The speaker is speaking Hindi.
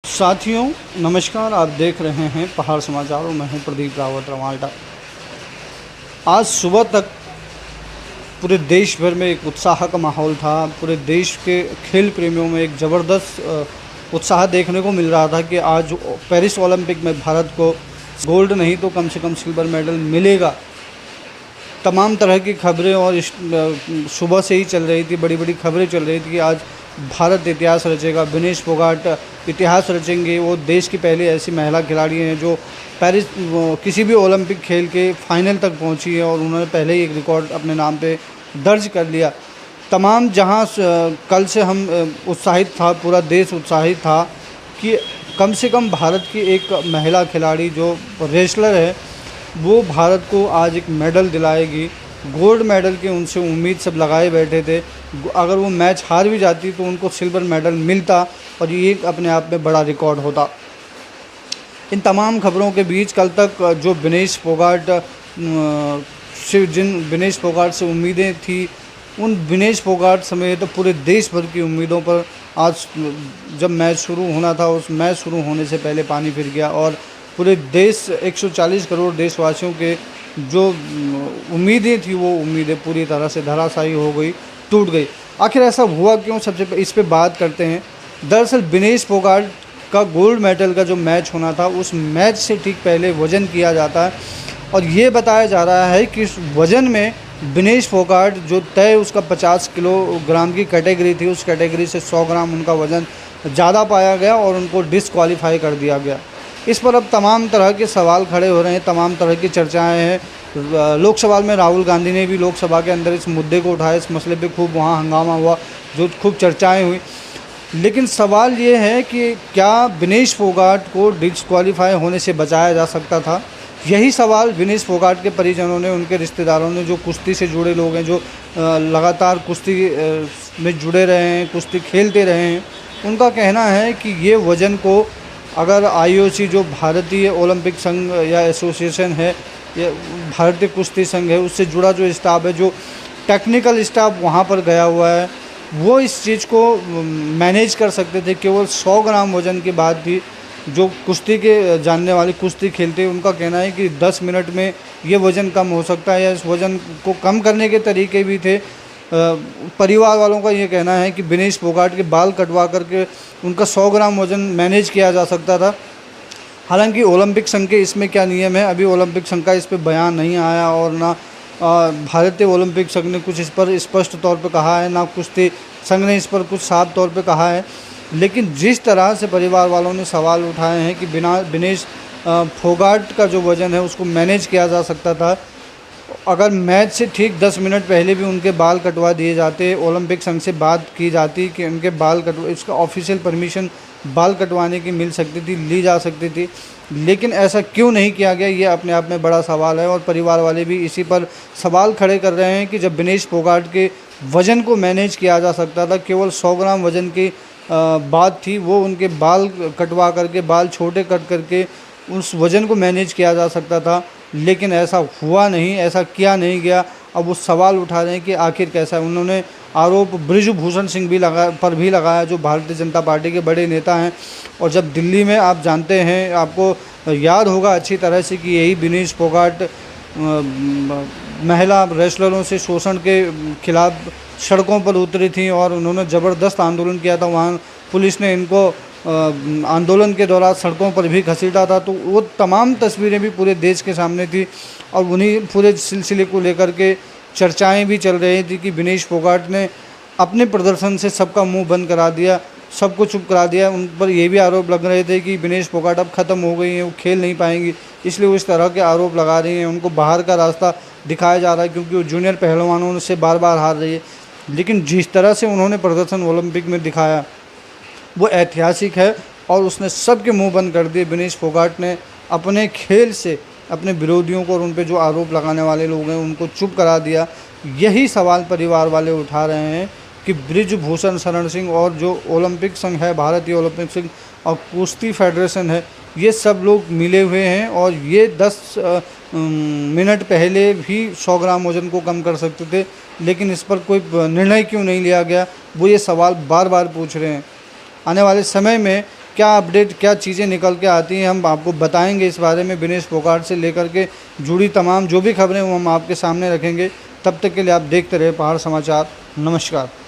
साथियों नमस्कार। आप देख रहे हैं पहाड़ समाचार और मैं हूं प्रदीप रावत रवाल्टा। आज सुबह तक पूरे देश भर में एक उत्साह का माहौल था। पूरे देश के खेल प्रेमियों में एक ज़बरदस्त उत्साह देखने को मिल रहा था कि आज पेरिस ओलंपिक में भारत को गोल्ड नहीं तो कम से कम सिल्वर मेडल मिलेगा। तमाम तरह की खबरें और सुबह से ही चल रही थी, बड़ी बड़ी खबरें चल रही थी कि आज भारत इतिहास रचेगा, विनेश फोगाट इतिहास रचेंगे। वो देश की पहली ऐसी महिला खिलाड़ी हैं जो पेरिस किसी भी ओलंपिक खेल के फाइनल तक पहुंची है और उन्होंने पहले ही एक रिकॉर्ड अपने नाम पे दर्ज कर लिया। तमाम जहां कल से हम उत्साहित था, पूरा देश उत्साहित था कि कम से कम भारत की एक महिला खिलाड़ी जो रेसलर है वो भारत को आज एक मेडल दिलाएगी। गोल्ड मेडल की उनसे उम्मीद सब लगाए बैठे थे। अगर वो मैच हार भी जाती तो उनको सिल्वर मेडल मिलता और ये अपने आप में बड़ा रिकॉर्ड होता। इन तमाम खबरों के बीच कल तक जो विनेश फोगाट से उम्मीदें थी, उन विनेश फोगाट समेत तो पूरे देश भर की उम्मीदों पर आज जब मैच शुरू होना था, उस मैच शुरू होने से पहले पानी फिर गया और पूरे देश 140 करोड़ देशवासियों के जो उम्मीदें थी वो उम्मीदें पूरी तरह से धराशायी हो गई, टूट गई। आखिर ऐसा हुआ क्यों, इस पे बात करते हैं। दरअसल विनेश फोगाट का गोल्ड मेडल का जो मैच होना था, उस मैच से ठीक पहले वज़न किया जाता है और ये बताया जा रहा है कि इस वज़न में विनेश फोगाट जो तय उसका 50 किलोग्राम की कैटेगरी थी, उस कैटेगरी से 100 ग्राम उनका वज़न ज़्यादा पाया गया और उनको डिसक्वालीफाई कर दिया गया। इस पर अब तमाम तरह के सवाल खड़े हो रहे हैं, तमाम तरह की चर्चाएं हैं। लोकसभा में राहुल गांधी ने भी लोकसभा के अंदर इस मुद्दे को उठाया, इस मसले पे खूब वहाँ हंगामा हुआ, जो खूब चर्चाएं हुई। लेकिन सवाल ये है कि क्या विनेश फोगाट को डिस्क्वालीफाई होने से बचाया जा सकता था? यही सवाल विनेश फोगाट के परिजनों ने, उनके रिश्तेदारों ने, जो कुश्ती से जुड़े लोग हैं, जो लगातार कुश्ती में जुड़े रहे हैं, कुश्ती खेलते रहे हैं, उनका कहना है कि ये वज़न को अगर आईओसी जो भारतीय ओलंपिक संघ या एसोसिएशन है, या भारतीय कुश्ती संघ है, उससे जुड़ा जो स्टाफ है, जो टेक्निकल स्टाफ वहाँ पर गया हुआ है, वो इस चीज़ को मैनेज कर सकते थे। केवल 100 ग्राम वज़न की बात थी। जो कुश्ती के जानने वाले, कुश्ती खेलते हैं, उनका कहना है कि 10 मिनट में ये वज़न कम हो सकता है या इस वज़न को कम करने के तरीके भी थे। परिवार वालों का ये कहना है कि विनेश फोगाट के बाल कटवा करके उनका 100 ग्राम वज़न मैनेज किया जा सकता था। हालांकि ओलंपिक संघ के इसमें क्या नियम है, अभी ओलंपिक संघ का इस पर बयान नहीं आया और ना भारतीय ओलंपिक संघ ने कुछ इस पर स्पष्ट तौर पर कहा है, ना कुश्ती संघ ने इस पर कुछ साफ तौर पर कहा है। लेकिन जिस तरह से परिवार वालों ने सवाल उठाए हैं कि विनेश फोगाट का जो वज़न है उसको मैनेज किया जा सकता था, अगर मैच से ठीक 10 मिनट पहले भी उनके बाल कटवा दिए जाते, ओलंपिक संघ से बात की जाती कि उनके बाल इसका ऑफिशियल परमिशन बाल कटवाने की मिल सकती थी, ली जा सकती थी। लेकिन ऐसा क्यों नहीं किया गया, ये अपने आप में बड़ा सवाल है और परिवार वाले भी इसी पर सवाल खड़े कर रहे हैं कि जब विनेश फोगाट के वज़न को मैनेज किया जा सकता था, केवल 100 ग्राम वज़न की बात थी, वो उनके बाल कटवा करके, बाल छोटे कट करके उस वज़न को मैनेज किया जा सकता था। लेकिन ऐसा हुआ नहीं, ऐसा किया नहीं गया। अब वो सवाल उठा रहे हैं कि आखिर कैसा है। उन्होंने आरोप बृजभूषण सिंह भी लगाया, जो भारतीय जनता पार्टी के बड़े नेता हैं। और जब दिल्ली में, आप जानते हैं, आपको याद होगा अच्छी तरह से कि यही विनेश फोगाट महिला रेसलरों से शोषण के खिलाफ सड़कों पर उतरी थी और उन्होंने ज़बरदस्त आंदोलन किया था। वहाँ पुलिस ने इनको आंदोलन के दौरान सड़कों पर भी घसीटा था। तो वो तमाम तस्वीरें भी पूरे देश के सामने थी और उन्हीं पूरे सिलसिले को लेकर के चर्चाएं भी चल रही थी कि विनेश फोगाट ने अपने प्रदर्शन से सबका मुंह बंद करा दिया, सबको चुप करा दिया। उन पर ये भी आरोप लग रहे थे कि विनेश फोगाट अब ख़त्म हो गई हैं, वो खेल नहीं पाएंगी, इसलिए वो इस तरह के आरोप लगा रही हैं। उनको बाहर का रास्ता दिखाया जा रहा है क्योंकि वो जूनियर पहलवानों से बार बार हार रही है। लेकिन जिस तरह से उन्होंने प्रदर्शन ओलंपिक में दिखाया वो ऐतिहासिक है और उसने सबके मुंह बंद कर दिए। विनेश फोगाट ने अपने खेल से अपने विरोधियों को और उन पे जो आरोप लगाने वाले लोग हैं उनको चुप करा दिया। यही सवाल परिवार वाले उठा रहे हैं कि बृजभूषण शरण सिंह और जो ओलंपिक संघ है, भारतीय ओलंपिक संघ और कुश्ती फेडरेशन है, ये सब लोग मिले हुए हैं और ये 10 मिनट पहले भी 100 ग्राम वज़न को कम कर सकते थे। लेकिन इस पर कोई निर्णय क्यों नहीं लिया गया, वो ये सवाल बार बार पूछ रहे हैं। आने वाले समय में क्या अपडेट, क्या चीज़ें निकल के आती हैं, हम आपको बताएंगे इस बारे में। विनेश फोगाट से लेकर के जुड़ी तमाम जो भी खबरें वो हम आपके सामने रखेंगे। तब तक के लिए आप देखते रहे पहाड़ समाचार। नमस्कार।